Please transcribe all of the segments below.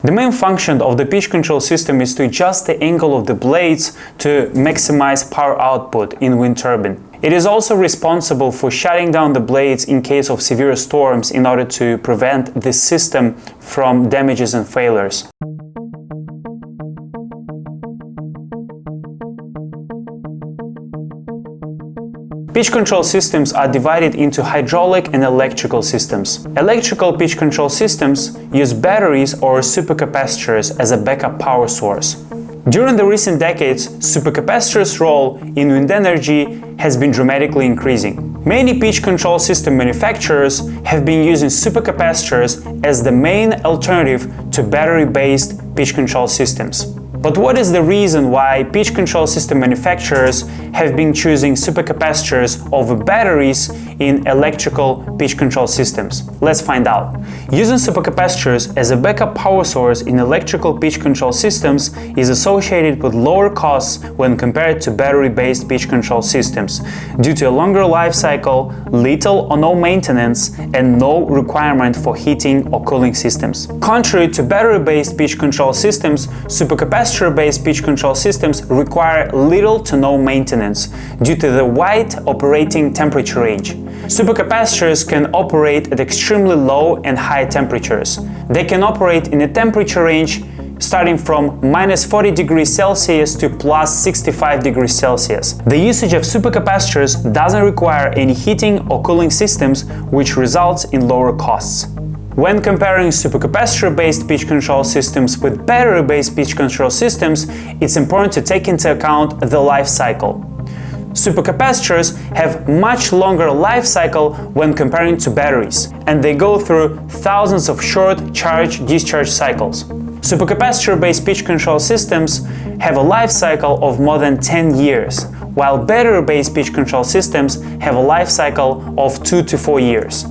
The main function of the pitch control system is to adjust the angle of the blades to maximize power output in wind turbine. It is also responsible for shutting down the blades in case of severe storms in order to prevent the system from damages and failures. Pitch control systems are divided into hydraulic and electrical systems. Electrical pitch control systems use batteries or supercapacitors as a backup power source. During the recent decades, supercapacitors' role in wind energy has been dramatically increasing. Many pitch control system manufacturers have been using supercapacitors as the main alternative to battery-based pitch control systems. But what is the reason why pitch control system manufacturers have been choosing supercapacitors over batteries in electrical pitch control systems? Let's find out. Using supercapacitors as a backup power source in electrical pitch control systems is associated with lower costs when compared to battery-based pitch control systems, due to a longer life cycle, little or no maintenance, and no requirement for heating or cooling systems. Contrary to battery-based pitch control systems, supercapacitor-based pitch control systems require little to no maintenance due to the wide operating temperature range. Supercapacitors can operate at extremely low and high temperatures. They can operate in a temperature range starting from -40 degrees Celsius to +65 degrees Celsius. The usage of supercapacitors doesn't require any heating or cooling systems, which results in lower costs. When comparing supercapacitor-based pitch control systems with battery-based pitch control systems, it's important to take into account the life cycle. Supercapacitors have much longer life cycle when comparing to batteries, and they go through thousands of short charge-discharge cycles. Supercapacitor-based pitch control systems have a life cycle of more than 10 years, while battery-based pitch control systems have a life cycle of 2 to 4 years.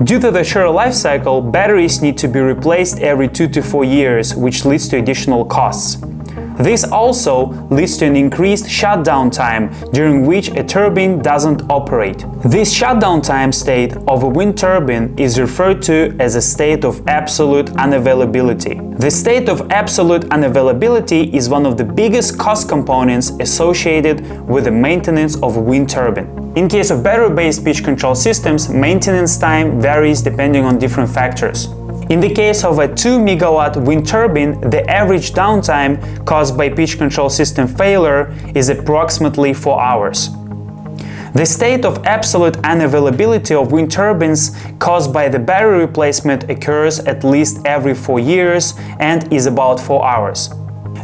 Due to the short life cycle, batteries need to be replaced every 2 to 4 years, which leads to additional costs. This also leads to an increased shutdown time during which a turbine doesn't operate. This shutdown time state of a wind turbine is referred to as a state of absolute unavailability. The state of absolute unavailability is one of the biggest cost components associated with the maintenance of a wind turbine. In case of battery-based pitch control systems, maintenance time varies depending on different factors. In the case of a 2 MW wind turbine, the average downtime caused by pitch control system failure is approximately 4 hours. The state of absolute unavailability of wind turbines caused by the battery replacement occurs at least every 4 years and is about 4 hours.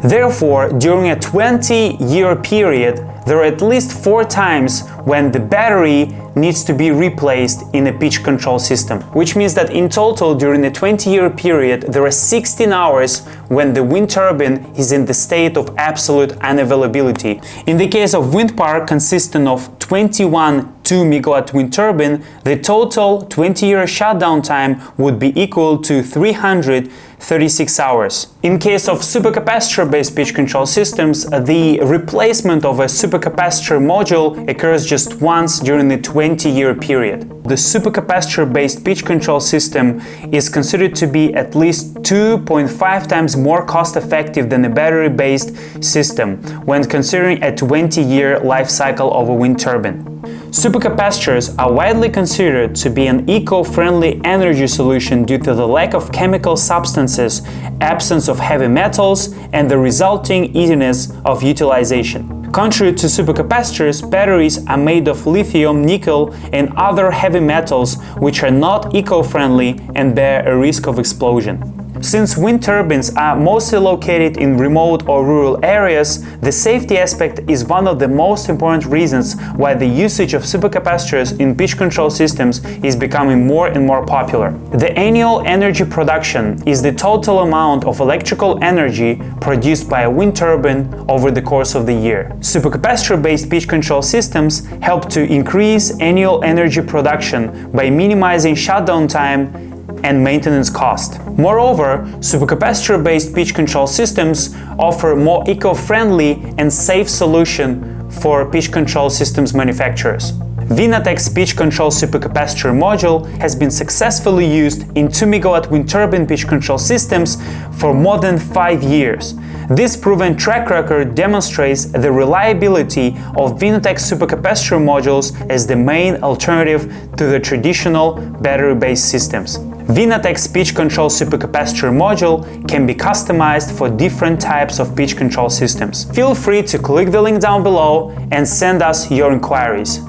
Therefore, during a 20-year period, there are at least 4 times when the battery needs to be replaced in a pitch control system, which means that in total during a 20-year period there are 16 hours when the wind turbine is in the state of absolute unavailability. In the case of wind park consisting of 21 2 MW wind turbine, the total 20-year shutdown time would be equal to 336 hours. In case of supercapacitor-based pitch control systems, the replacement of a supercapacitor module occurs just once during the 20-year period. The supercapacitor-based pitch control system is considered to be at least 2.5 times more cost-effective than a battery-based system when considering a 20-year life cycle of a wind turbine. Supercapacitors are widely considered to be an eco-friendly energy solution due to the lack of chemical substances, absence of heavy metals, and the resulting easiness of utilization. Contrary to supercapacitors, batteries are made of lithium, nickel, and other heavy metals which are not eco-friendly and bear a risk of explosion. Since wind turbines are mostly located in remote or rural areas, the safety aspect is one of the most important reasons why the usage of supercapacitors in pitch control systems is becoming more and more popular. The annual energy production is the total amount of electrical energy produced by a wind turbine over the course of the year. Supercapacitor-based pitch control systems help to increase annual energy production by minimizing shutdown time and maintenance cost. Moreover, supercapacitor-based pitch control systems offer more eco-friendly and safe solution for pitch control systems manufacturers. Vinatec's pitch control supercapacitor module has been successfully used in 2 MW wind turbine pitch control systems for more than 5 years. This proven track record demonstrates the reliability of Vinatec's supercapacitor modules as the main alternative to the traditional battery-based systems. Vinatec's pitch control supercapacitor module can be customized for different types of pitch control systems. Feel free to click the link down below and send us your inquiries.